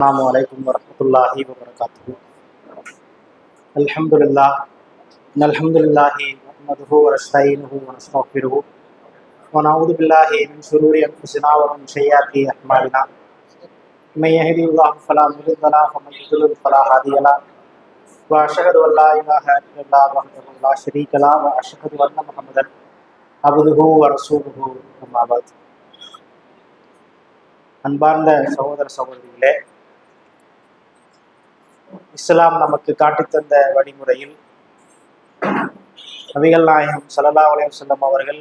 السلام عليكم ورحمة الله وبركاته. الحمد لله إن الحمد لله نحمده ونستعينه ونستغفره ونعوذ بالله من شرور أنفسنا ومن سيئات أعمالنا من يهده الله فلا مضل له ومن يضلل فلا هادي له وأشهد أن لا إله إلا الله وحده لا شريك له وأشهد أن محمدا عبده ورسوله أما بعد. அன்பார்ந்த சகோதர சகோதரிகளே, இஸ்லாம் நமக்கு காட்டித்தந்த வழிமுறையில் நபிகள் நாயகம் ஸல்லல்லாஹு அலைஹி வஸல்லம் அவர்கள்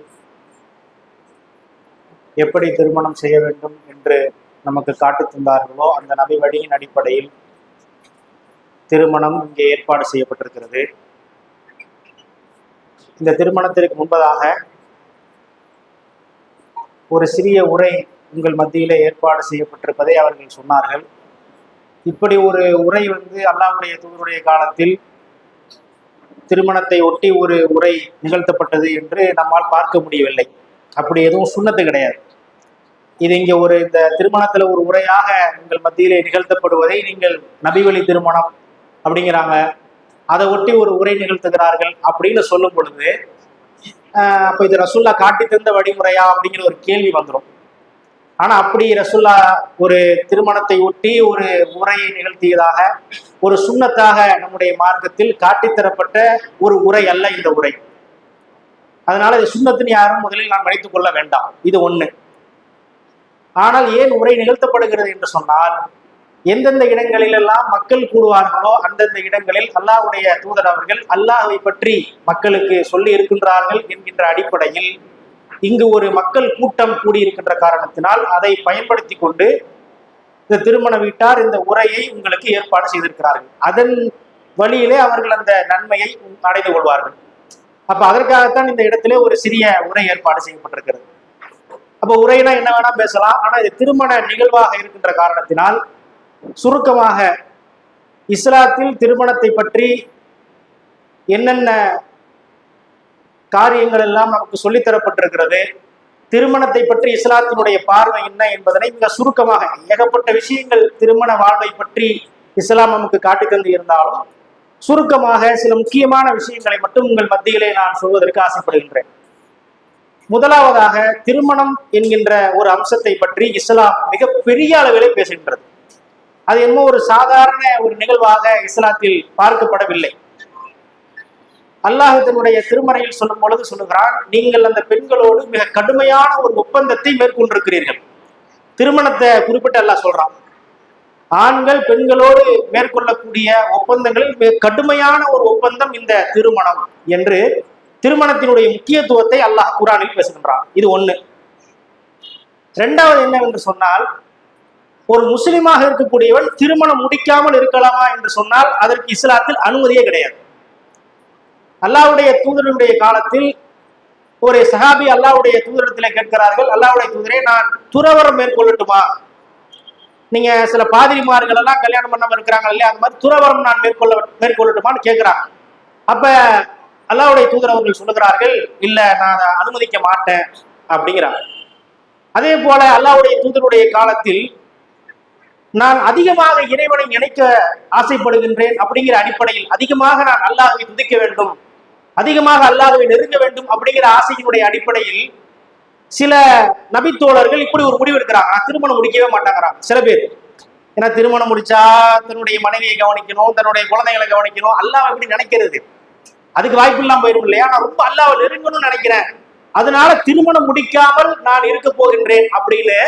எப்படி திருமணம் செய்ய வேண்டும் என்று நமக்கு காட்டித்தந்தார்களோ அந்த நபி வழியின் அடிப்படையில் திருமணம் இங்கே ஏற்பாடு செய்யப்பட்டிருக்கிறது. இந்த திருமணத்திற்கு முன்பதாக ஒரு சிறிய உரை உங்கள் மத்தியிலே ஏற்பாடு செய்யப்பட்டிருப்பதை அவர்கள் சொன்னார்கள். இப்படி ஒரு உரை அல்லாஹ்வுடைய தூதருடைய காலத்தில் திருமணத்தை ஒட்டி ஒரு உரை நிகழ்த்தப்பட்டது என்று நம்மால் பார்க்க முடியவில்லை. அப்படி எதுவும் சுன்னத்து கிடையாது. இது இங்கே இந்த திருமணத்துல ஒரு உரையாக உங்கள் மத்தியிலே நிகழ்த்தப்படுவதை நீங்கள் நபிவழி திருமணம் அப்படிங்கிறாங்க, அதை ஒட்டி ஒரு உரை நிகழ்த்துகிறார்கள் அப்படின்னு சொல்லும் பொழுது அப்போ இது ரசூல்லா காட்டி தந்த வழிமுறையா அப்படிங்கிற ஒரு கேள்வி வந்துடும். ஆனா அப்படி ரசூல்லா ஒரு திருமணத்தை ஒட்டி ஒரு உரையை நிகழ்த்தியதாக ஒரு சுன்னத்தாக நம்முடைய மார்க்கத்தில் காட்டித்தரப்பட்ட ஒரு உரை அல்ல இந்த உரை. அதனால இது சுன்னத்துன்னு யாரும் முதலில் நாம் நினைத்துக் கொள்ள வேண்டாம். இது ஒண்ணு. ஆனால் ஏன் உரை நிகழ்த்தப்படுகிறது என்று சொன்னால், எந்தெந்த இடங்களிலெல்லாம் மக்கள் கூடுவார்களோ அந்தந்த இடங்களில் அல்லாஹ்வுடைய தூதர் அவர்கள் அல்லாஹ்வை பற்றி மக்களுக்கு சொல்லி இருக்கின்றார்கள் என்கின்ற அடிப்படையில் இங்கு ஒரு மக்கள் கூட்டம் கூடியிருக்கின்ற காரணத்தினால் அதை பயன்படுத்தி கொண்டு இந்த திருமண வீட்டார் இந்த உரையை உங்களுக்கு ஏற்பாடு செய்திருக்கிறார்கள். அதன் வழியிலே அவர்கள் அந்த நன்மையை அடைந்து கொள்வார்கள். அப்ப அதற்காகத்தான் இந்த இடத்திலே ஒரு சிறிய உரை ஏற்பாடு செய்யப்பட்டிருக்கிறது. அப்ப உரைனா என்ன வேணா பேசலாம். ஆனா இது திருமண நிகழ்வாக இருக்கின்ற காரணத்தினால் சுருக்கமாக இஸ்லாத்தில் திருமணத்தை பற்றி என்னென்ன காரியங்கள் எல்லாம் நமக்கு சொல்லித்தரப்பட்டிருக்கிறது, திருமணத்தை பற்றி இஸ்லாத்தினுடைய பார்வை என்ன என்பதனை மிக சுருக்கமாக, ஏகப்பட்ட விஷயங்கள் திருமண வாழ்வை பற்றி இஸ்லாம் நமக்கு காட்டி தந்து இருந்தாலும் சுருக்கமாக சில முக்கியமான விஷயங்களை மட்டும் உங்கள் மத்தியிலே நான் சொல்வதற்கு ஆசைப்படுகின்றேன். முதலாவதாக, திருமணம் என்கின்ற ஒரு அம்சத்தை பற்றி இஸ்லாம் மிக பெரிய அளவிலே பேசுகின்றது. அது என்னமோ ஒரு சாதாரண ஒரு நிகழ்வாக இஸ்லாத்தில் பார்க்கப்படவில்லை. அல்லாஹ் தன்னுடைய திருமறையில் சொல்லும் பொழுது சொல்லுகிறான், நீங்கள் அந்த பெண்களோடு மிக கடுமையான ஒரு ஒப்பந்தத்தை மேற்கொண்டிருக்கிறீர்கள். திருமணத்தை குறிப்பிட்டு அல்லாஹ் சொல்றான். ஆண்கள் பெண்களோடு மேற்கொள்ளக்கூடிய ஒப்பந்தங்களில் மிக கடுமையான ஒரு ஒப்பந்தம் இந்த திருமணம் என்று திருமணத்தினுடைய முக்கியத்துவத்தை அல்லாஹ் குர்ஆனில் பேசுகின்றான். இது ஒண்ணு. இரண்டாவது என்னவென்று சொன்னால், ஒரு முஸ்லிமாக இருக்கக்கூடியவன் திருமணம் முடிக்காமல் இருக்கலாமா என்று சொன்னால் அதற்கு இஸ்லாத்தில் அனுமதியே கிடையாது. அல்லாஹ்வுடைய தூதருடைய காலத்தில் ஒரு சஹாபி அல்லாஹ்வுடைய தூதரிடத்தில் கேட்கிறார்கள், அல்லாஹ்வுடைய தூதரே, நான் துறவரம் மேற்கொள்ளட்டுமா? நீங்க சில பாதிரிமார்கள் எல்லாம் கல்யாணம் பண்ணாம இருக்கிறாங்க இல்லையா, அந்த மாதிரி துறவரம் நான் மேற்கொள்ளட்டுமான்னு கேட்கிறாங்க. அப்ப அல்லாஹ்வுடைய தூதர் அவர்கள் சொல்லுகிறார்கள், இல்ல, நான் அதை அனுமதிக்க மாட்டேன் அப்படிங்கிறாங்க. அதே போல அல்லாஹ்வுடைய தூதருடைய காலத்தில் நான் அதிகமாக இறைவனை நினைக்க ஆசைப்படுகின்றேன் அப்படிங்கிற அடிப்படையில் அதிகமாக நான் அல்லாஹ்வை துதிக்க வேண்டும், அதிகமாக அல்லாஹ்வை நெருங்க வேண்டும் அப்படிங்கிற ஆசையினுடைய அடிப்படையில் சில நபித்தோழர்கள் இப்படி ஒரு முடிவு எடுக்கிறாங்க. திருமணம் முடிக்கவே மாட்டாங்கிறாங்க சில பேர். ஏன்னா திருமணம் முடிச்சா தன்னுடைய மனைவியை கவனிக்கணும், தன்னுடைய குழந்தைகளை கவனிக்கணும், அல்லாஹ் எப்படி நினைக்கிறது, அதுக்கு வாய்ப்பு இல்லாம போயிடும் இல்லையா. நான் ரொம்ப அல்லாஹ்வை நெருங்கணும்னு நினைக்கிறேன், அதனால திருமணம் முடிக்காமல் நான் இருக்க போகின்றேன் அப்படின்னு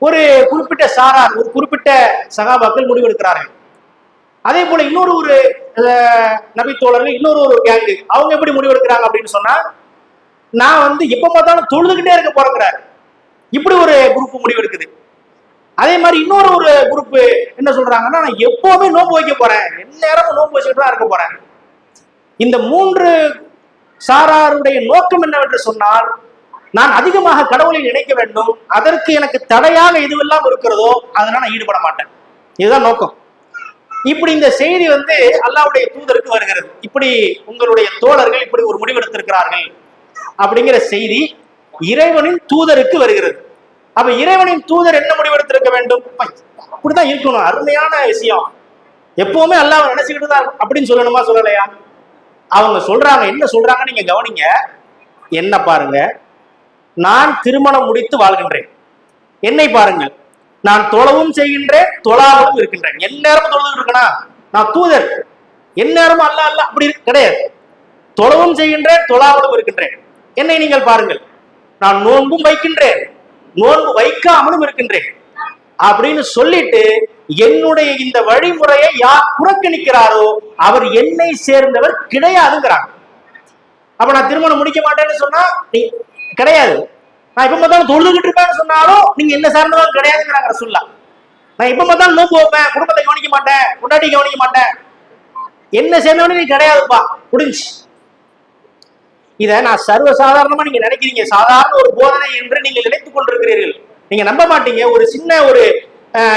ஒரு குறிப்பிட்ட சாரார், ஒரு குறிப்பிட்ட சகாபாக்கள் முடிவெடுக்கிறார்கள். அதே போல இன்னொரு ஒரு நபித்தோழர்கள், இன்னொரு ஒரு கேங்கு, அவங்க எப்படி முடிவெடுக்கிறாங்க அப்படின்னு சொன்னா, நான் எப்ப பார்த்தாலும் தொழுதுகிட்டே இருக்க போறேங்கிறாரு. இப்படி ஒரு குரூப் முடிவெடுக்குது. அதே மாதிரி இன்னொரு ஒரு குரூப் என்ன சொல்றாங்கன்னா, நான் எப்பவுமே நோன்பு வைக்க போறேன், எந்நேரமும் நோன்பு வச்சுட்டு தான் இருக்க போறேன். இந்த மூன்று சாராருடைய நோக்கம் என்னவென்று சொன்னால், நான் அதிகமாக கடவுளை நினைக்க வேண்டும், அதற்கு எனக்கு தடையாக எதுவெல்லாம் இருக்கிறதோ அதனால நான் ஈடுபட மாட்டேன். இதுதான் நோக்கம். இப்படி இந்த செய்தி அல்லாஹ்வுடைய தூதருக்கு வருகிறது. இப்படி உங்களுடைய தோழர்கள் இப்படி ஒரு முடிவெடுத்திருக்கிறார்கள் அப்படிங்கிற செய்தி இறைவனின் தூதருக்கு வருகிறது. அப்ப இறைவனின் தூதர் என்ன முடிவெடுத்திருக்க வேண்டும்? அப்படிதான் இருக்கணும். அருமையான விஷயம். எப்பவுமே அல்லாஹ் நினைச்சுக்கிட்டு தான் அப்படின்னு சொல்லணுமா சொல்லலையா? அவங்க சொல்றாங்க, என்ன சொல்றாங்க நீங்க கவனிங்க. என்ன பாருங்க, நான் திருமணம் முடித்து வாழ்கின்றேன், என்னை பாருங்கள், நான் தொழவும் செய்கின்றேன் தொழாமலும் இருக்கின்றேன். எந்நேரமும் தொழுது இருக்கனா? நான் தூதர், எந்நேரமும் அல்ல அல்ல அப்படி கிடையாது. தொழவும் செய்கின்றேன் தொழாமலும் இருக்கின்றேன். என்னை நீங்கள் பாருங்கள், நான் நோன்பும் வைக்கின்றேன் நோன்பு வைக்காமலும் இருக்கின்றேன் அப்படின்னு சொல்லிட்டு என்னுடைய இந்த வழிமுறையை யார் புறக்கணிக்கிறாரோ அவர் என்னை சேர்ந்தவர் கிடையாதுங்கிறாங்க. அப்ப நான் திருமணம் முடிக்க மாட்டேன்னு சொன்னா கிடையாது. நான் இப்ப பார்த்தாலும் தொழுதுகிட்டு இருப்பேன்னு சொன்னாலும் நீங்க என்ன சார்ந்தவங்க கிடையாதுங்கிறாங்க ரசூலுல்லாஹ். நான் இப்ப பார்த்தாலும் நோன்பு வைப்பேன், குடும்பத்தை கவனிக்க மாட்டேன், கொண்டாட்டி கவனிக்க மாட்டேன், என்ன சேர்ந்தவனே நீ கிடையாதுப்பா, முடிஞ்சு. இதை நான் சர்வசாதாரணமா நீங்க நினைக்கிறீங்க, சாதாரண ஒரு போதனை என்று நீங்கள் நினைத்துக் கொண்டிருக்கிறீர்கள். நீங்க நம்ப மாட்டீங்க. ஒரு சின்ன ஒரு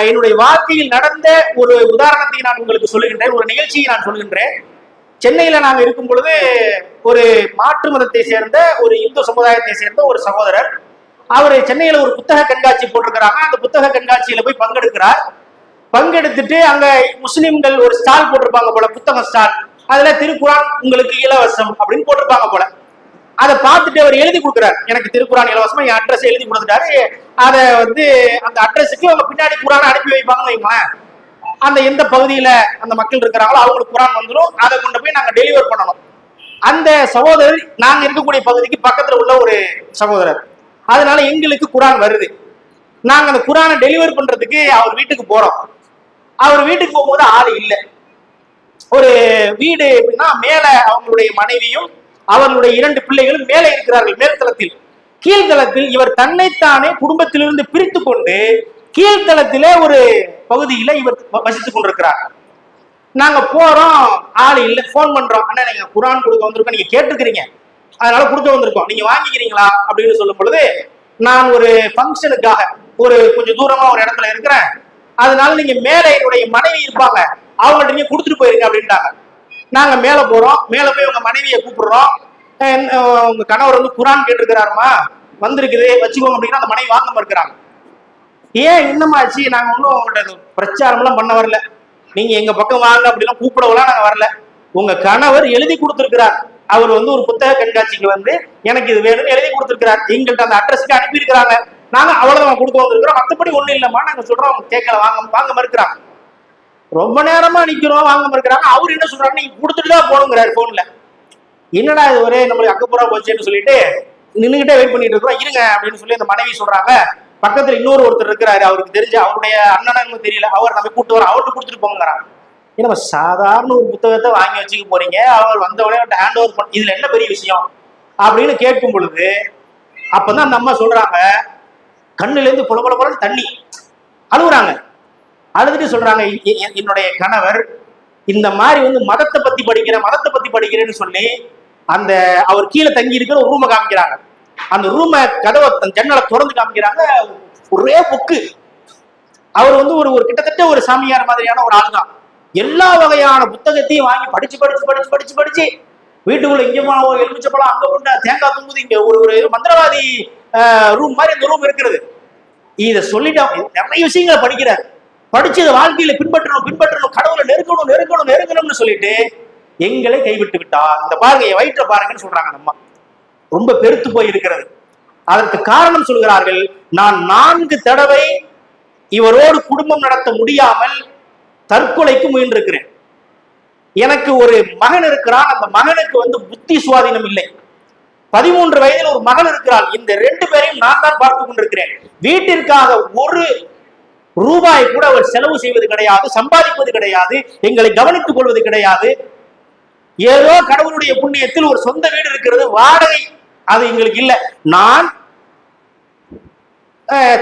என்னுடைய வாழ்க்கையில் நடந்த ஒரு உதாரணத்தை நான் உங்களுக்கு சொல்லுகின்றேன், ஒரு நிகழ்ச்சியை நான் சொல்கின்றேன். சென்னையில நாங்க இருக்கும் பொழுது ஒரு மாற்று மதத்தை சேர்ந்த ஒரு இந்து சமுதாயத்தை சேர்ந்த ஒரு சகோதரர், அவர் சென்னையில ஒரு புத்தக கண்காட்சி போட்டிருக்கிறாங்க. அந்த புத்தக கண்காட்சியில போய் பங்கெடுக்கிறார். பங்கெடுத்துட்டு அங்க முஸ்லிம்கள் ஒரு ஸ்டால் போட்டிருப்பாங்க போல, புத்தக ஸ்டால். அதுல திருக்குரான் உங்களுக்கு இலவசம் அப்படின்னு போட்டிருப்பாங்க போல. அதை பார்த்துட்டு அவர் எழுதி கொடுக்குறாரு, எனக்கு திருக்குரான் இலவசமா என் அட்ரஸ் எழுதி கொடுத்துட்டாரு. அதை அந்த அட்ரஸுக்கு அவங்க பின்னாடி குரானை அனுப்பி வைப்பாங்கன்னு வைங்களேன். அந்த எந்த பகுதியில அந்த மக்கள் இருக்கிறாங்களோ அவங்களுக்கு குரான் வந்துடும். அதை கொண்டு போய் நாங்க டெலிவர் பண்ணணும். அந்த சகோதரர் நாங்க இருக்கக்கூடிய பகுதிக்கு பக்கத்துல உள்ள ஒரு சகோதரர், அதனால எங்களுக்கு குரான் வருது. நாங்க அந்த குரானை டெலிவர் பண்றதுக்கு அவர் வீட்டுக்கு போறோம். அவர் வீட்டுக்கு போகும்போது ஆள் இல்லை. ஒரு வீடு எப்படின்னா, மேல அவங்களுடைய மனைவியும் அவர்களுடைய 2 பிள்ளைகளும் மேலே இருக்கிறார்கள், மேல்தளத்தில். கீழ்த்தளத்தில் இவர் தன்னைத்தானே குடும்பத்திலிருந்து பிரித்து கொண்டு கீழ்த்தளத்திலே ஒரு பகுதியில இவர் வசித்துக் கொண்டிருக்கிறார். நாங்க போறோம், ஆள் இல்லை. போன் பண்றோம், அண்ணா நீங்க குரான் கொடுக்க வந்திருக்கோம், நீங்க கேட்டுக்கிறீங்க, அதனால கொடுக்க வந்திருக்கோம், நீங்க வாங்கிக்கிறீங்களா அப்படின்னு சொல்லும் பொழுது, நான் ஒரு ஃபங்க்ஷனுக்காக ஒரு கொஞ்சம் தூரமா ஒரு இடத்துல இருக்கிறேன், அதனால நீங்க மேல என்னுடைய மனைவி இருப்பாங்க, அவங்கள்ட்ட நீங்க கொடுத்துட்டு போயிருங்க அப்படின்ட்டாங்க. நாங்க மேல போறோம். மேல போய் உங்க மனைவியை கூப்பிடுறோம். உங்க கணவர் குரான் கேட்டிருக்கிறாருமா, வந்திருக்குது வச்சுக்கோங்க அப்படின்னா அந்த மனைவி வாங்க மறுக்கிறாங்க. ஏன் என்னமாச்சு? நாங்க ஒன்றும் உங்கள்கிட்ட பிரச்சாரம் எல்லாம் பண்ண வரல, நீங்க எங்க பக்கம் வாங்க அப்படிலாம் கூப்பிடவெல்லாம் நாங்க வரல. உங்க கணவர் எழுதி கொடுத்திருக்கிறார், அவர் ஒரு புத்தக கண்காட்சிக்கு எனக்கு இது வேணும்னு எழுதி கொடுத்திருக்கிறார், எங்கள்கிட்ட அந்த அட்ரஸ்க்கு அனுப்பி இருக்கிறாங்க, நாங்க அவ்வளவுதான் கொடுக்க வந்திருக்கிறோம், மற்றபடி ஒண்ணும் இல்லம்மா நாங்க சொல்றோம், கேட்கல, வாங்க மறுக்கிறாங்க. ரொம்ப நேரமா நிக்கிறோம், வாங்க மறுக்கிறாங்க. அவர் என்ன சொல்றாரு, நீங்க கொடுத்துட்டு தான் போகணுங்கிறாரு போன்ல. என்னடா இது ஒரே நம்மளுக்கு அக்கப்பூரா போச்சுன்னு சொல்லிட்டு நின்றுகிட்டே வெயிட் பண்ணிட்டு இருக்கிறோம். இருங்க அப்படின்னு சொல்லி அந்த மனைவி சொல்றாங்க. பக்கத்துல ஒருத்தர் இருக்கிறாரு, அவருக்கு தெரிஞ்ச அவருடைய அண்ணனும் தெரியல, அவர் நம்ம கூட்டு வர, அவர்கிட்ட கொடுத்துட்டு போங்கிறாங்க. ஏன்னா சாதாரண ஒரு புத்தகத்தை வாங்கி வச்சுக்க போறீங்க, அவங்க வந்தவொடனே ஹேண்ட் ஓவர் பண்ண, இதுல என்ன பெரிய விஷயம் அப்படின்னு கேட்கும் பொழுது அப்பதான் அந்த அம்மா சொல்றாங்க, கண்ணுல இருந்து புல தண்ணி அழுகுறாங்க. அழுதுட்டு சொல்றாங்க, என்னுடைய கணவர் இந்த மாதிரி மதத்தை பத்தி படிக்கிறேன்னு சொல்லி அந்த அவர் கீழே தங்கி இருக்கிற ஒரு ரூமை காமிக்கிறாங்க. அந்த ரூமை கதவை ஜன்னலை திறந்து காமிக்கிறாங்க. ஒரே புக்கு. அவர் ஒரு கிட்டத்தட்ட ஒரு சாமியார் மாதிரியான ஒரு ஆள் தான். எல்லா வகையான புத்தகத்தையும் வாங்கி படிச்சு வீட்டுக்குள்ள இங்க எலுமிச்சப்பழம், அங்க கொண்ட தேங்காய் தூங்குது, இங்க ஒரு மந்திரவாதி ரூம் மாதிரி இந்த ரூம் இருக்கிறது. இதை சொல்லிட்டு நிறைய விஷயங்களை படிக்கிறார். படிச்சது வாழ்க்கையில பின்பற்றணும், கடவுளை நெருங்கணும்னு சொல்லிட்டு எங்களை கைவிட்டு விட்டா. இந்த பாருங்க, என் வயிற்றை பாருங்கன்னு சொல்றாங்க. நம்ம ரொம்ப பெருத்து போய் இருக்கிறது. அதற்கு காரணம் சொல்கிறார்கள், நான் 4 தடவை இவரோடு குடும்பம் நடத்த முடியாமல் தற்கொலைக்கு முயன்றிருக்கிறேன். எனக்கு ஒரு மகன் இருக்கிறான், அந்த மகனுக்கு புத்தி சுவாதீனம் இல்லை. 13 வயதில் ஒரு மகள் இருக்கிறாள். இந்த 2 பேரையும் நான் தான் பார்த்து கொண்டிருக்கிறேன். வீட்டிற்காக ஒரு ரூபாய் கூட அவர் செலவு செய்வது கிடையாது, சம்பாதிப்பது கிடையாது, எங்களை கவனித்துக் கொள்வது கிடையாது. ஏதோ கடவுளுடைய புண்ணியத்தில் ஒரு சொந்த வீடு இருக்கிறது, வாடகை அது எங்களுக்கு இல்லை. நான்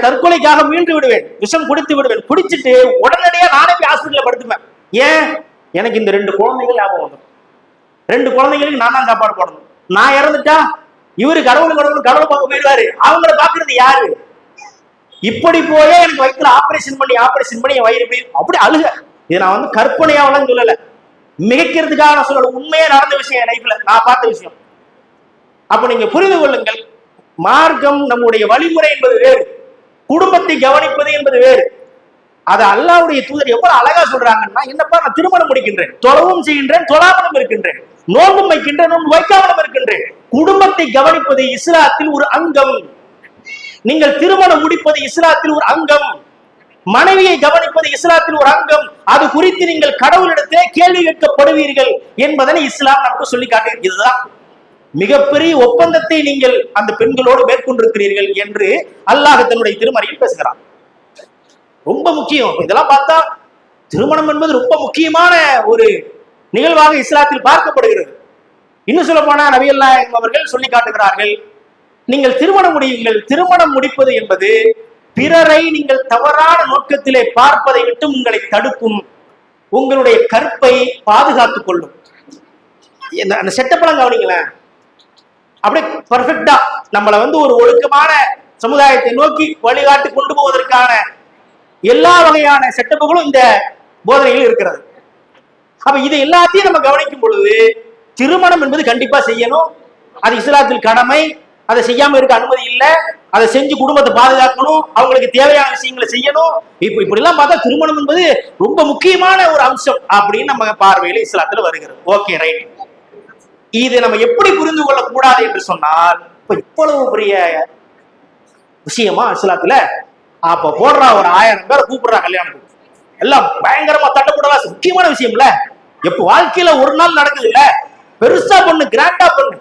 தற்கொலைக்காக மீண்டு விடுவேன், விஷம் குடித்து விடுவேன், குடிச்சிட்டு உடனடியா நானே போய் ஹாஸ்பிட்டல்ல படுத்துவேன். ஏன்? எனக்கு இந்த 2 குழந்தைகள் ஞாபகம் வந்துடும். 2 குழந்தைகளுக்கு நான் தான் சாப்பாடு போடணும். நான் இறந்துட்டா இவரு கடவுள் பார்க்க போயிடுவாரு, அவங்கள பாக்குறது யாரு? இப்படி போயே எனக்கு வயிற்றுல ஆபரேஷன் பண்ணி என் வயிறு அப்படி அழுக. இதை நான் கற்பனையாவெல்லாம் சொல்லல, மிகைக்கிறதுக்காக நான் சொல்லல, உண்மையா நடந்த விஷயம், என் லைஃப்ல நான் பார்த்த விஷயம். அப்ப நீங்க புரிந்து கொள்ளுங்கள், மார்க்கம் நம்முடைய வழிமுறை என்பது வேறு, குடும்பத்தை கவனிப்பது என்பது வேறு. அதை அல்லாஹ்வுடைய தூதர் எவ்வளவு அழகா சொல்றாங்கன்னா, என்னப்பா நான் திருமணம் முடிக்கின்றேன், தொழவும் செய்கின்றேன், தொழாமலும் இருக்கின்றேன், நோன்பும் வைக்கின்றேன், நோன்பு வைக்காமலும் இருக்கின்றேன். குடும்பத்தை கவனிப்பது இஸ்லாத்தில் ஒரு அங்கம். நீங்கள் திருமணம் முடிப்பது இஸ்லாத்தில் ஒரு அங்கம். மனைவியை கவனிப்பது இஸ்லாத்தில் ஒரு அங்கம். அது குறித்து நீங்கள் கடவுளிடத்திலே கேள்வி கேட்கப்படுவீர்கள் என்பதனை இஸ்லாம் நமக்கு சொல்லி காட்டுகிறது. மிகப்பெரிய ஒப்பந்தத்தை நீங்கள் அந்த பெண்களோடு மேற்கொண்டிருக்கிறீர்கள் என்று அல்லாஹ் தன்னுடைய திருமறையில் பேசுகிறான். ரொம்ப முக்கியம். இதெல்லாம் பார்த்தா திருமணம் என்பது ரொம்ப முக்கியமான ஒரு நிகழ்வாக இஸ்லாத்தில் பார்க்கப்படுகிறது. இன்னும் சொல்ல போனா நபிகள் நாயகம் அவர்கள் சொல்லி காட்டுகிறார்கள், நீங்கள் திருமணம் முடியுங்கள். திருமணம் முடிப்பது என்பது பிறரை நீங்கள் தவறான நோக்கத்திலே பார்ப்பதை விட்டு உங்களை தடுக்கும், உங்களுடைய கற்பை பாதுகாத்துக் கொள்ளும். அந்த செட்டப்பெல்லாம் கவனிங்களேன். அப்படியே பர்ஃபெக்டா நம்மளை ஒரு ஒழுக்கமான சமுதாயத்தை நோக்கி வழிகாட்டி கொண்டு போவதற்கான எல்லா வகையான செட்டப்புகளும் இந்த போதனையில் இருக்கிறது. அப்ப இதை எல்லாத்தையும் நம்ம கவனிக்கும் பொழுது திருமணம் என்பது கண்டிப்பா செய்யணும். அது இஸ்லாத்தில் கடமை. அதை செய்யாம இருக்க அனுமதி இல்லை. அதை செஞ்சு குடும்பத்தை பாதுகாக்கணும், அவங்களுக்கு தேவையான விஷயங்களை செய்யணும். இப்படி எல்லாம் பார்த்தா திருமணம் என்பது ரொம்ப முக்கியமான ஒரு அம்சம் அப்படின்னு நம்ம பார்வையில இஸ்லாத்துல வருகிறது. Okay, right. இது நம்ம எப்படி புரிந்து கொள்ளக்கூடாது என்று சொன்னால், இப்ப இவ்வளவு பெரிய விஷயமா இஸ்லாத்துல அப்ப போடுறா ஒரு 1000 பேரை கூப்பிடுறா கல்யாணத்துக்கு, எல்லாம் பயங்கரமா தட்டப்படலாம். முக்கியமான விஷயம்ல, எப்ப வாழ்க்கையில ஒரு நாள் நடக்குது இல்ல, பெருசா பண்ணு, கிராண்டா பண்ணு,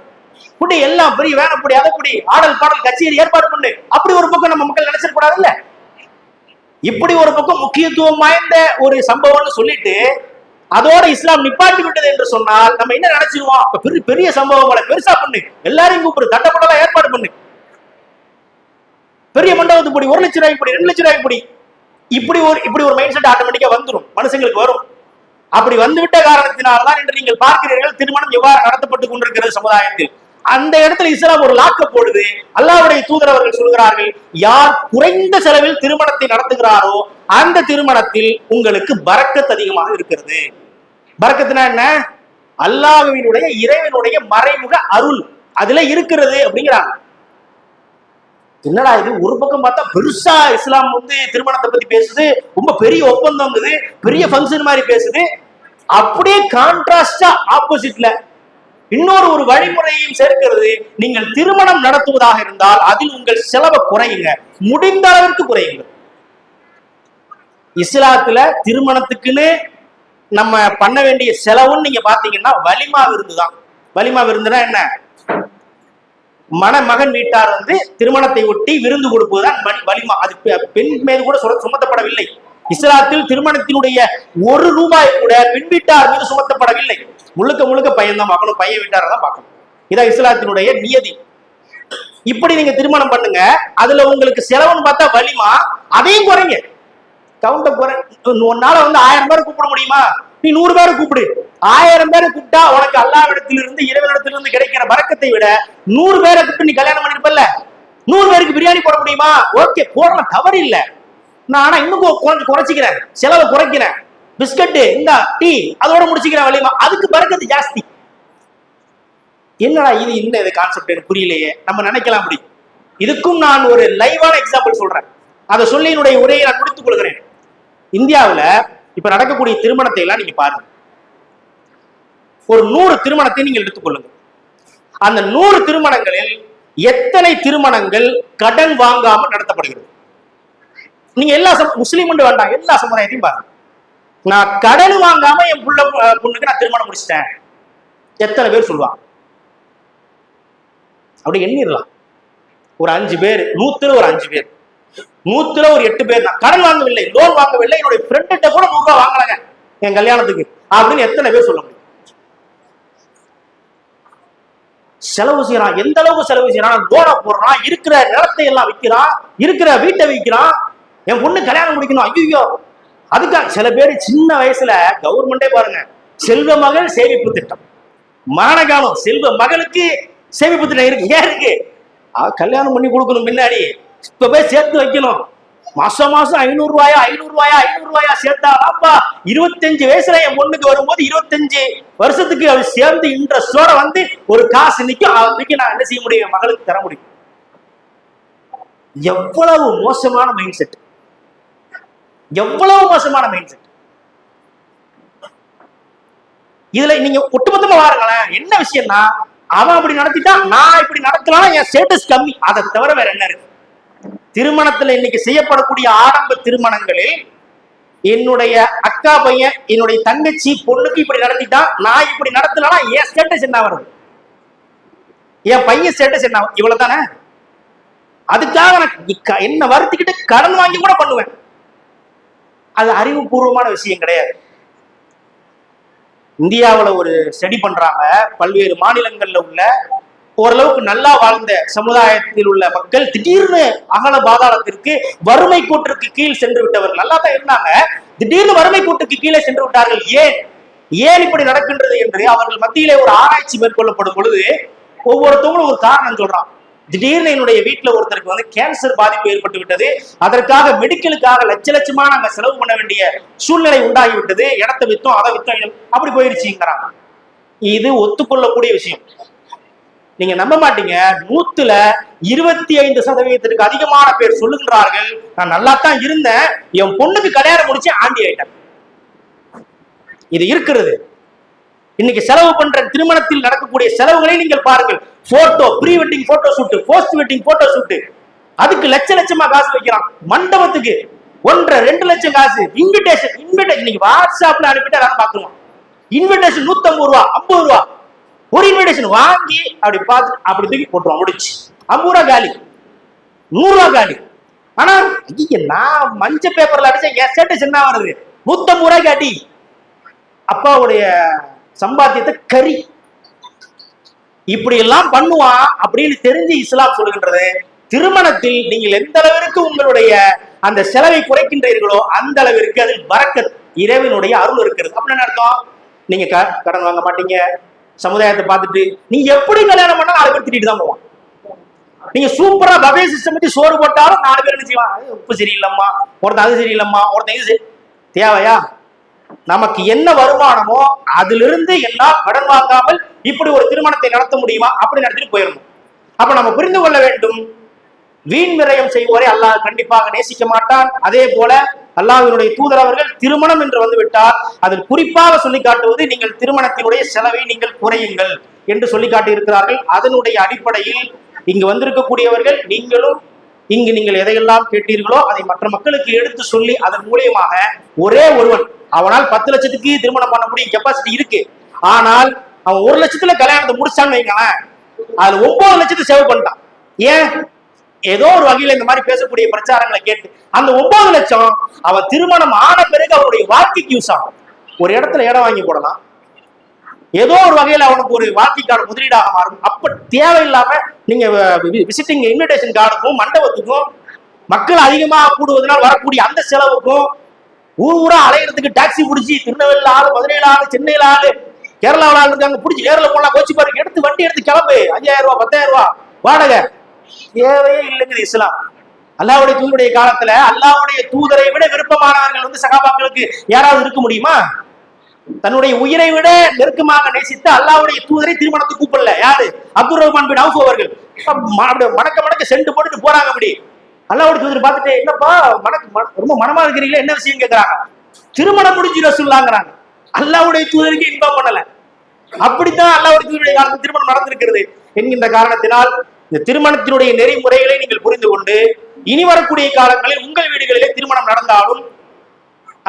புடி எல்லாம் பெரிய வேணப்படி அதைப்படி ஆடல் பாடல் கச்சேரி ஏற்பாடு பண்ணு. அப்படி ஒரு பக்கம் நம்ம மக்கள் நினைச்சிடக்கூடாது இல்ல. இப்படி ஒரு பக்கம் முக்கியத்துவம் வாய்ந்த ஒரு சம்பவம்னு சொல்லிட்டு அதோட இஸ்லாம் நிப்பாட்டி விட்டது என்று சொன்னால் நம்ம என்ன நினைச்சிருவோம், பெரிய பெரிய சம்பவங்களை பெருசா பண்ணு, எல்லாரையும் கூப்பிடு, தட்டப்படலாம் ஏற்பாடு பண்ணு, பெரிய மண்டபத்துக்கு படி 1 லட்சம் ரூபாய்க்கு படி 2 லட்சம் ரூபாய்க்கு படி. இப்படி ஒரு மைண்ட் செட் ஆட்டோமேட்டிக்கா வந்துடும், மனுஷங்களுக்கு வரும். அப்படி வந்துவிட்ட காரணத்தினால்தான் இன்று நீங்கள் பார்க்கிறீர்கள் திருமணம் எவ்வாறு நடத்தப்பட்டு கொண்டிருக்கிறது சமுதாயத்தில். அந்த இடத்துல இஸ்லாம் ஒரு லாக்க போடுது. அல்லாஹ்வுடைய தூதர் அவர்கள் சொல்கிறார்கள், யார் குறைந்த செலவில் திருமணத்தை நடத்துகிறாரோ அந்த திருமணத்தில் உங்களுக்கு பரக்கத் அதிகமாக இருக்கிறது. பரக்கத்துனா என்ன? அல்லாஹ்வினுடைய இறைவனுடைய மறைமுக அருள் அதுல இருக்கிறது அப்படிங்கிறாங்க. என்னடா இது, ஒரு பக்கம் பார்த்தா பெருசா இஸ்லாம் திருமணத்தை பத்தி பேசுது, ரொம்ப பெரிய ஒப்பந்தம், பெரிய ஃபங்க்ஷன் மாதிரி பேசுது. அப்படியே கான்ட்ராஸ்டா ஆப்போசிட்ல இன்னொரு ஒரு வழிமுறையையும் சேர்க்கிறது. நீங்கள் திருமணம் நடத்துவதாக இருந்தால் அதில் உங்கள் செலவை குறையுங்க, முடிந்த அளவிற்கு குறையுங்க. இஸ்லாத்துல திருமணத்துக்குன்னு நம்ம பண்ண வேண்டிய செலவுன்னு நீங்க பாத்தீங்கன்னா வலிமா விருந்து தான். வலிமா விருந்துனா என்ன? மணமகன் வீட்டார் திருமணத்தை ஒட்டி விருந்து கொடுப்பதுதான் வலிமா. அது பெண் மீது கூட சுமத்தப்படவில்லை. இஸ்லாத்தில் திருமணத்தினுடைய 1 ரூபாய் கூட பெண் வீட்டார் மீது சுமத்தப்படவில்லை. முழுக்க முழுக்க பையன் தான் பார்க்கணும், பையன் வீட்டார தான் பார்க்கணும். இதான் இஸ்லாத்தினுடைய நியதி. இப்படி நீங்க திருமணம் பண்ணுங்க, அதுல உங்களுக்கு செலவுன்னு பார்த்தா வலிமா, அதையும் குறைங்க, கவுண்ட குறை. உன்னால 1000 பேரை கூப்பிட முடியுமா? நீ 100 பேரை கூப்பிடு. 1000 பேரை கூப்பிட்டா உனக்கு அல்லாஹ்விடத்திலிருந்து இறைவனிடத்திலிருந்து கிடைக்கிற பரக்கத்தை விட 100 பேரை கூப்பிட்டு நீ கல்யாணம் பண்ணிருப்பல்ல. 100 பேருக்கு பிரியாணி போட முடியுமா? ஓகே, போடலாம், தவறு இல்லை. நான் ஆனா இன்னும் கொஞ்சம் குறைச்சிக்கிறேன், செலவை குறைக்கிறேன். பிஸ்கட்டு, இந்த டீ, அதோட முடிச்சுக்கிறேன் வலிமா, அதுக்கு பரக்கத்து ஜாஸ்தி. என்னடா இது, இந்த கான்செப்ட் எனக்கு புரியலையே. நம்ம நினைக்கலாம் அப்படி. இதுக்கும் நான் ஒரு லைவான எக்ஸாம்பிள் சொல்றேன். அதை சொல்லி என்னுடைய உரையை நான் முடித்துக் கொள்கிறேன். இந்தியாவில் இப்ப நடக்கக்கூடிய திருமணத்தை எல்லாம் நீங்க பாருங்க. ஒரு 100 திருமணத்தை நீங்கள் எடுத்துக்கொள்ளுங்க. அந்த 100 திருமணங்களில் எத்தனை திருமணங்கள் கடன் வாங்காமல் நடத்தப்படுகிறது? நீங்க எல்லா முஸ்லீம் வேண்டாம், எல்லா சமுதாயத்தையும் பாருங்க. நான் கடன் வாங்காம என் பொண்ணுக்கு நான் திருமணம் முடிச்சிட்டேன், எத்தனை பேர் சொல்லுவாங்க? அப்படி எண்ணிடலாம். ஒரு 5 பேர், 100ல ஒரு 5 பேர், 100ல ஒரு 8 பேர். நான் கடன் வாங்கவில்லை, லோன் வாங்கவில்லை, என்னுடைய ஃப்ரெண்ட்ட கூட 100 ரூபாய் வாங்கலாங்க என் கல்யாணத்துக்கு அப்படின்னு எத்தனை பேர் சொல்ல முடியும்? செலவு செய்யறான். எந்த அளவுக்கு செலவு செய்யறான்? லோனை போடுறான், இருக்கிற நிலத்தை எல்லாம் விற்கிறான், இருக்கிற வீட்டை விற்கிறான். என் பொண்ணு கல்யாணம் முடிக்கணும், ஐயோ. அதுக்காக சில பேர் சின்ன வயசுல கவர்மெண்டே பாருங்க, செல்வ மகள் சேமிப்பு திட்டம், மானகாலம் செல்வ மகளுக்கு சேமிப்பு திட்டம் இருக்கு. ஏன் இருக்கு? கல்யாணம் பண்ணி கொடுக்கணும், முன்னாடி இப்ப போய் சேர்த்து வைக்கணும். மாசம் மாசம் 500 ரூபாயா சேர்த்தாப்பா 25 வயசுல என் பொண்ணுக்கு வரும்போது 25 வருஷத்துக்கு அது சேர்ந்து இன்ட்ரெஸ்டோட ஒரு காசு நிக்கும். அதுக்கு நான் என்ன செய்ய முடியும்? மகளுக்கு தர முடியும். எவ்வளவு மோசமான மைண்ட் செட், எவ்வளவு மோசமான மைண்ட் செட். இதுல நீங்க ஒட்டுமொத்தமா பாருங்களேன், என்ன விஷயம்னா அவன் அப்படி நடத்திட்டா நான் இப்படி நடக்கலாம், என் ஸ்டேட்டஸ் கம்மி. அதை தவிர வேற என்ன இருக்கு? திருமணத்துல இன்னைக்கு செய்யப்படக்கூடிய ஆடம்ப திருமணங்களில் என்னுடைய அக்கா பையன், என்னுடைய தங்கச்சி பொண்ணுக்கு இப்படி நடத்திட்டா நான் இப்படி நடத்தலாம், என் ஸ்டேட்டஸ் என்ன வருது? என் பையன் ஸ்டேட்டஸ் என்ன? இவ்வளவு தானே. அதுக்காக நான் என்ன வருத்திக்கிட்டு கடன் வாங்கி கூட பண்ணுவேன். அது அறிவுபூர்வமான விஷயம் கிடையாது. இந்தியாவில் ஒரு ஸ்டடி பண்றாங்க, பல்வேறு மாநிலங்கள்ல உள்ள ஓரளவுக்கு நல்லா வாழ்ந்த சமுதாயத்தில் உள்ள மக்கள் திடீர்னு அகல பாதாளத்திற்கு, வறுமை கோட்டிற்கு கீழ் சென்று விட்டவர்கள். நல்லா தான் இருந்தாங்க, திடீர்னு வறுமை கோட்டுக்கு கீழே சென்று விட்டார்கள். ஏன் இப்படி நடக்கின்றது என்று அவர்கள் மத்தியிலே ஒரு ஆராய்ச்சி மேற்கொள்ளப்படும் பொழுது ஒவ்வொருத்தவங்களும் ஒரு காரணம் சொல்றான். திடீர்னு என்னுடைய வீட்டுல ஒருத்தருக்கு வந்து கேன்சர் பாதிப்பு ஏற்பட்டு விட்டது, அதற்காக மெடிக்கலுக்காக லட்சமா நாங்க செலவு பண்ண வேண்டிய சூழ்நிலை உண்டாகி விட்டது, இடத்தை வித்தோம் அதை வித்தோம், அப்படி போயிருச்சுங்கிறாங்க. இது ஒத்துக்கொள்ளக்கூடிய விஷயம். நீங்க நம்ப மாட்டீங்க, 125% அதிகமான பேர் சொல்லுகின்றார்கள், நான் நல்லா தான் இருந்தேன், என் பொண்ணுக்கு கல்யாணம் முடிச்சு ஆண்டி ஆயிட்டேன். இது இருக்கிறது. இன்னைக்கு செலவு பண்ற திருமணத்தில் நடக்கக்கூடிய செலவுகளை நீங்கள் பாருங்கள். Photo, pre wedding photo shoot, post wedding photo shoot, அதுக்கு லட்சமா காசு வைக்கிறான். மண்டபத்துக்கு 1.5-2 லட்சம் காசு. இன்விடேஷன் இன்னைக்கு வாட்ஸ்அப்ல அனுப்பிட்டு அதான் பாத்துருவோம். இன்விடேஷன் 150 ரூபா, 50 ரூபா ஒரு இன்விடேஷன் வாங்கி அப்படி பார்த்து அப்படி தூக்கி போட்டுருவோம், முடிச்சு 50 ரூபா காலி, 100 ரூபா காலி. ஆனா நான் மஞ்ச பேப்பர்ல அடிச்சா என் ஸ்டேட்டஸ் என்ன வருது? 150 ரூபாய் காட்டி அப்பாவுடைய சம்பாத்தியத்தை கறி. இப்படி எல்லாம் பண்ணுவான் அப்படின்னு தெரிஞ்சு இஸ்லாம் சொல்லுகின்றது, திருமணத்தில் நீங்கள் எந்த அளவிற்கு உங்களுடைய அந்த செலவை குறைக்கின்றீர்களோ அந்த அளவிற்கு அதில் பரக்கத், இறைவனுடைய அருள் இருக்கிறது. அப்படின்னு அர்த்தம், நீங்க கடன் வாங்க மாட்டீங்க. சமுதாயத்தை பார்த்துட்டு நீங்க எப்படி கல்யாணம் பண்ணா 4 பேர் திட்டிட்டு தான் போவான். நீங்க சூப்பரா பஃபே சிஸ்டம் வச்சு சோறு போட்டாலும் 4 பேர் என்ன செய்வான்? உப்பு சரியில்லம்மா, ஒருத்தன் அது சரியில்லம்மா, ஒருத்தன் இது தேவையா? நமக்கு என்ன வருமானமோ அதிலிருந்து எல்லாம் கடன் வாங்காமல் இப்படி ஒரு திருமணத்தை நடத்த முடியுமா? அப்படி நடத்திட்டு போயிடணும். அப்ப நம்ம புரிந்து கொள்ள வேண்டும், வீண் விரயம் செய்வோரை அல்லாஹ் கண்டிப்பாக நேசிக்க மாட்டான். அதே போல அல்லாஹ்வினுடைய தூதர் அவர்கள் திருமணம் என்று வந்து விட்டால் அதில் குறிப்பாக சொல்லி காட்டுவது, நீங்கள் திருமணத்தினுடைய செலவை நீங்கள் குறையுங்கள் என்று சொல்லி காட்டி இருக்கிறார்கள். அதனுடைய அடிப்படையில் இங்கு வந்திருக்கக்கூடியவர்கள் நீங்களும் இங்கு நீங்கள் எதையெல்லாம் கேட்டீர்களோ அதை மற்ற மக்களுக்கு எடுத்து சொல்லி அதன் மூலியமாக ஒரே ஒருவன், அவனால் 10 லட்சத்துக்கு திருமணம் பண்ண முடியும் கெப்பாசிட்டி இருக்கு, ஆனால் அவன் 1 லட்சத்துல கல்யாணத்தை முடிச்சான்னு வைங்களேன், அது 9 லட்சத்தை சேவ் பண்ணிட்டான். ஏன்? ஏதோ ஒரு வகையில இந்த மாதிரி பேசக்கூடிய பிரச்சாரங்களை கேட்டு அந்த 9 லட்சம் அவன் திருமணம் ஆன பிறகு அவருடைய வாழ்க்கைக்கு யூஸ் ஆகும். ஒரு இடத்துல இடம் வாங்கி போடலாம், ஏதோ ஒரு வகையில அவனுக்கு ஒரு வாழ்க்கைக்கான முதலீடாக மாறும். அப்ப தேவையில்லாம நீங்க விசிட்டிங் இன்விடேஷன் கார்டுக்கும் மண்டபத்துக்கும் மக்கள் அதிகமாக கூடுவதனால் வரக்கூடிய அந்த செலவுக்கும் ஊரா அலையிறதுக்கு டாக்ஸி பிடிச்சி திருநெல்வேலியில ஆளு, மதுரையில ஆளு, சென்னையில ஆளு, கேரளாவில் ஆளு இருக்காங்க, பிடிச்சி நேரில் போலாம், கோச்சி பாரு, எடுத்து வண்டி எடுத்து கிளம்பு, 5000 ரூபாய் 10,000 ரூபாய் வாடகை, தேவையே இல்லைங்குது இஸ்லாம். அல்லாஹ்வுடைய தூதருடைய காலத்துல அல்லாஹ்வுடைய தூதரை விட விருப்பமானவர்கள் வந்து சகாபாக்களுக்கு யாராவது இருக்க முடியுமா? தன்னுடைய உயிரை விட நெருக்கமாக நேசித்து அல்லாஹ்வுடைய தூதரை திருமணத்துக்கு கூப்பிடல. யாரு? அப்துல் ரஹ்மான் பின் அவுஃப் அவர்கள். மணக்க செண்டு போட்டுட்டு போறாங்க. அப்படி அல்லாஹ்வுடைய தூதர் பார்த்துட்டு, என்னப்பா ரொம்ப மனமா இருக்கிறீங்களா, என்ன விஷயம் கேட்கிறாங்க. திருமணம் முடிஞ்சு ரசூலுல்லாஹ்ங்கறாங்க. அல்லாஹ்வுடைய தூதருக்கு இன்ஃபார்ம் பண்ணல. அப்படித்தான் அல்லாஹ்வுடைய தூதருடைய காலத்தில் திருமணம் நடந்திருக்கிறது என்கின்ற காரணத்தினால் இந்த திருமணத்தினுடைய நெறிமுறைகளை நீங்கள் புரிந்து கொண்டு இனி வரக்கூடிய காலங்களில் உங்கள் வீடுகளிலே திருமணம் நடந்தாலும்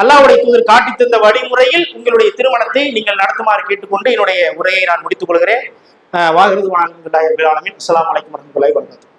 அல்லாஹ்வுடைய தூதர் காட்டி தந்த வழிமுறையில் உங்களுடைய திருமணத்தை நீங்கள் நடத்துமாறு கேட்டுக்கொண்டு என்னுடைய உரையை நான் முடித்துக் கொள்கிறேன். வாகிறது வணக்கம். அஸ்ஸலாமு அலைக்கும் வரஹ்மத்துல்லாஹி வபரகாத்துஹு.